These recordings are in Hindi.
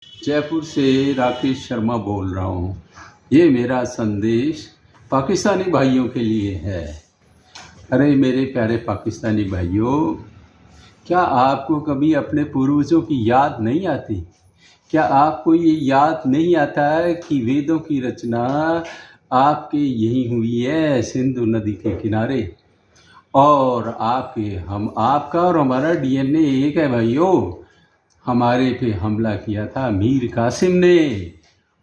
जयपुर से राकेश शर्मा बोल रहा हूँ। ये मेरा संदेश पाकिस्तानी भाइयों के लिए है। अरे मेरे प्यारे पाकिस्तानी भाइयों, क्या आपको कभी अपने पूर्वजों की याद नहीं आती? क्या आपको ये याद नहीं आता है कि वेदों की रचना आपके यहीं हुई है, सिंधु नदी के किनारे? और आपका और हमारा डीएनए एक है भाइयों। हमारे पे हमला किया था मीर कासिम ने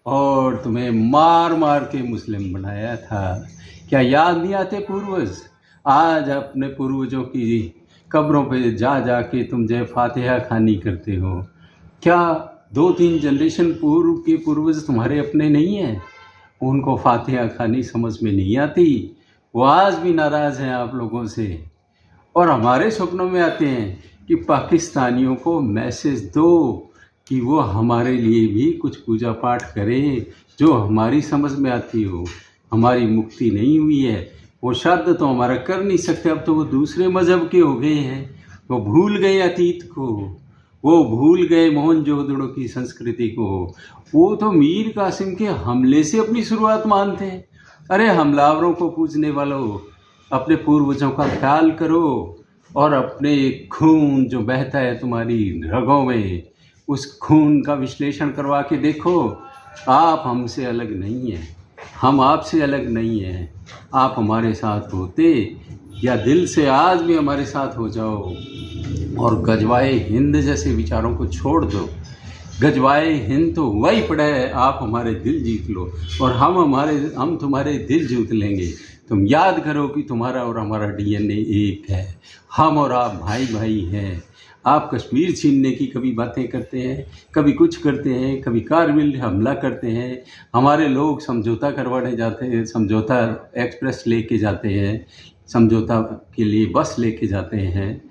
और तुम्हें मार मार के मुस्लिम बनाया था। क्या याद नहीं आते पूर्वज? आज अपने पूर्वजों की कब्रों पे जा जा के तुम जय फातिहा खानी करते हो। क्या 2-3 जनरेशन पूर्व के पूर्वज तुम्हारे अपने नहीं हैं? उनको फातिहा खानी समझ में नहीं आती। वो आज भी नाराज़ हैं आप लोगों से और हमारे सपनों में आते हैं कि पाकिस्तानियों को मैसेज दो कि वो हमारे लिए भी कुछ पूजा पाठ करें जो हमारी समझ में आती हो। हमारी मुक्ति नहीं हुई है, वो श्राद्ध तो हमारा कर नहीं सकते। अब तो वो दूसरे मज़हब के हो गए हैं। वो भूल गए अतीत को, वो भूल गए मोहनजोदड़ो की संस्कृति को। वो तो मीर कासिम के हमले से अपनी शुरुआत मानते हैं। अरे हमलावरों को पूजने वालों, अपने पूर्वजों का ख्याल करो और अपने खून जो बहता है तुम्हारी रगों में, उस खून का विश्लेषण करवा के देखो। आप हमसे अलग नहीं हैं, हम आपसे अलग नहीं हैं। आप हमारे साथ होते या दिल से आज भी हमारे साथ हो जाओ और गजवाए हिंद जैसे विचारों को छोड़ दो। गजवाए हिंद तो वही पड़ा है, आप हमारे दिल जीत लो और हम तुम्हारे दिल जीत लेंगे। तुम याद करो कि तुम्हारा और हमारा डीएनए एक है। हम और आप भाई भाई हैं। आप कश्मीर छीनने की कभी बातें करते हैं, कभी कुछ करते हैं, कभी कारगिल हमला करते हैं। हमारे लोग समझौता करवाने जाते हैं, समझौता एक्सप्रेस लेके जाते हैं, समझौता के लिए बस लेके जाते हैं,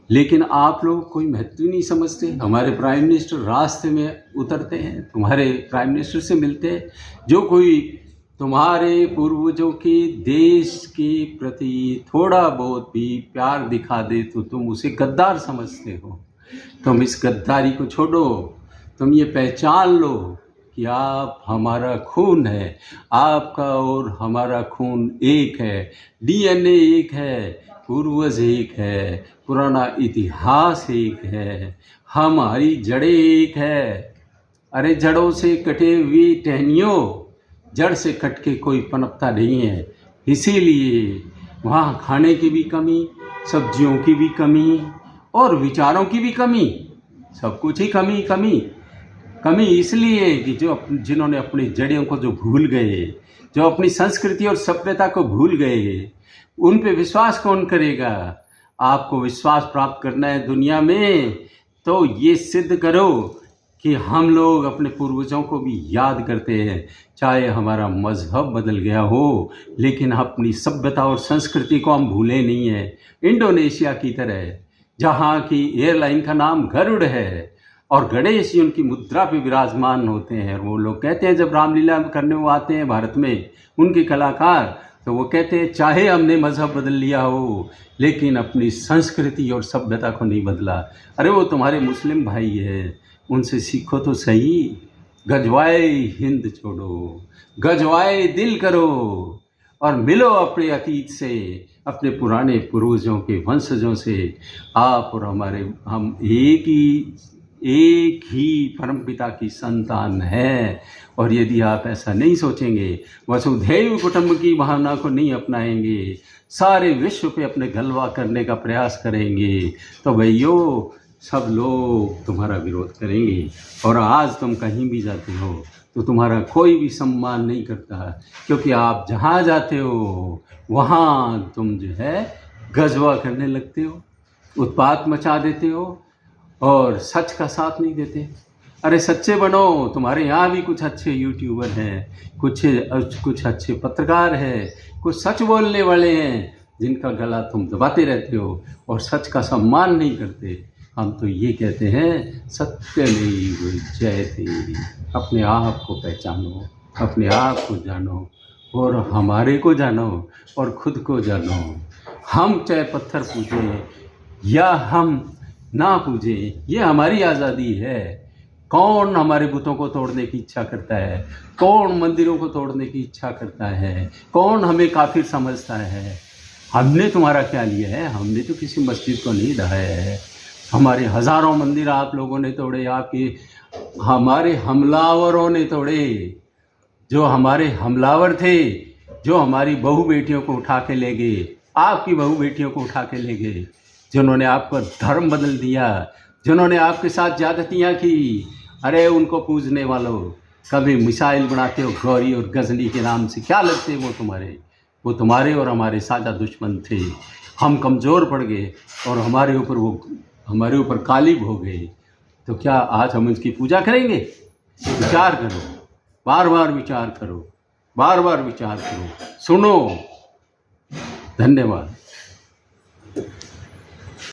लेकिन आप लोग कोई महत्व नहीं समझते। हमारे प्राइम मिनिस्टर रास्ते में उतरते हैं, तुम्हारे प्राइम मिनिस्टर से मिलते हैं। जो कोई तुम्हारे पूर्वजों के देश के प्रति थोड़ा बहुत भी प्यार दिखा दे तो तुम उसे गद्दार समझते हो। तुम इस गद्दारी को छोड़ो। तुम ये पहचान लो कि आप हमारा खून है, आपका और हमारा खून एक है, डीएनए एक है, पूर्वज एक है, पुराना इतिहास एक है, हमारी जड़ें एक है। अरे जड़ों से कटे हुए टहनियों, जड़ से कट के कोई पनपता नहीं है। इसीलिए वहाँ खाने की भी कमी, सब्जियों की भी कमी और विचारों की भी कमी, सब कुछ ही कमी कमी कमी। इसलिए कि जिन्होंने अपनी जड़ों को जो भूल गए, जो अपनी संस्कृति और सभ्यता को भूल गए, उन पे विश्वास कौन करेगा? आपको विश्वास प्राप्त करना है दुनिया में तो ये सिद्ध करो कि हम लोग अपने पूर्वजों को भी याद करते हैं। चाहे हमारा मजहब बदल गया हो, लेकिन अपनी सभ्यता और संस्कृति को हम भूले नहीं हैं। इंडोनेशिया की तरह, जहाँ की एयरलाइन का नाम गरुड़ है और गणेश जी उनकी मुद्रा पे विराजमान होते हैं। वो लोग कहते हैं, जब रामलीला करने वो आते हैं भारत में, उनके कलाकार, तो वो कहते हैं चाहे हमने मज़हब बदल लिया हो लेकिन अपनी संस्कृति और सभ्यता को नहीं बदला। अरे वो तुम्हारे मुस्लिम भाई है, उनसे सीखो तो सही। गजवाए हिंद छोड़ो, गजवाए दिल करो और मिलो अपने अतीत से, अपने पुराने पूर्वजों के वंशजों से। आप और हम एक ही परमपिता की संतान है। और यदि आप ऐसा नहीं सोचेंगे, वसुधैव कुटुंब की भावना को नहीं अपनाएंगे, सारे विश्व पे अपने गलबा करने का प्रयास करेंगे, तो भैयों सब लोग तुम्हारा विरोध करेंगे। और आज तुम कहीं भी जाते हो तो तुम्हारा कोई भी सम्मान नहीं करता, क्योंकि आप जहाँ जाते हो वहाँ तुम जो है गजवा करने लगते हो, उत्पात मचा देते हो और सच का साथ नहीं देते। अरे सच्चे बनो। तुम्हारे यहाँ भी कुछ अच्छे यूट्यूबर हैं, कुछ अच्छे पत्रकार हैं, कुछ सच बोलने वाले हैं, जिनका गला तुम दबाते रहते हो और सच का सम्मान नहीं करते। हम तो ये कहते हैं, सत्यमेव जयते। अपने आप को पहचानो, अपने आप को जानो और हमारे को जानो और खुद को जानो। हम चाहे पत्थर पूजें या हम ना पूजें, ये हमारी आज़ादी है। कौन हमारे बुतों को तोड़ने की इच्छा करता है? कौन मंदिरों को तोड़ने की इच्छा करता है? कौन हमें काफिर समझता है? हमने तुम्हारा क्या लिया है? हमने तो किसी मस्जिद को नहीं ढाया है। हमारे हज़ारों मंदिर आप लोगों ने तोड़े, आपके हमारे हमलावरों ने तोड़े। जो हमारे हमलावर थे, जो हमारी बहू बेटियों को उठा के ले गए, आपकी बहू बेटियों को उठा के ले गए, जिन्होंने आपका धर्म बदल दिया, जिन्होंने आपके साथ ज़्यादतियाँ की, अरे उनको पूजने वालों, कभी मिसाइल बनाते हो गौरी और गजनी के नाम से, क्या लगते वो तुम्हारे? वो तुम्हारे और हमारे साझा दुश्मन थे। हम कमज़ोर पड़ गए और हमारे ऊपर गालिब हो गए। तो क्या आज हम उसकी पूजा करेंगे? विचार करो, बार बार विचार करो, बार बार विचार करो, सुनो। धन्यवाद।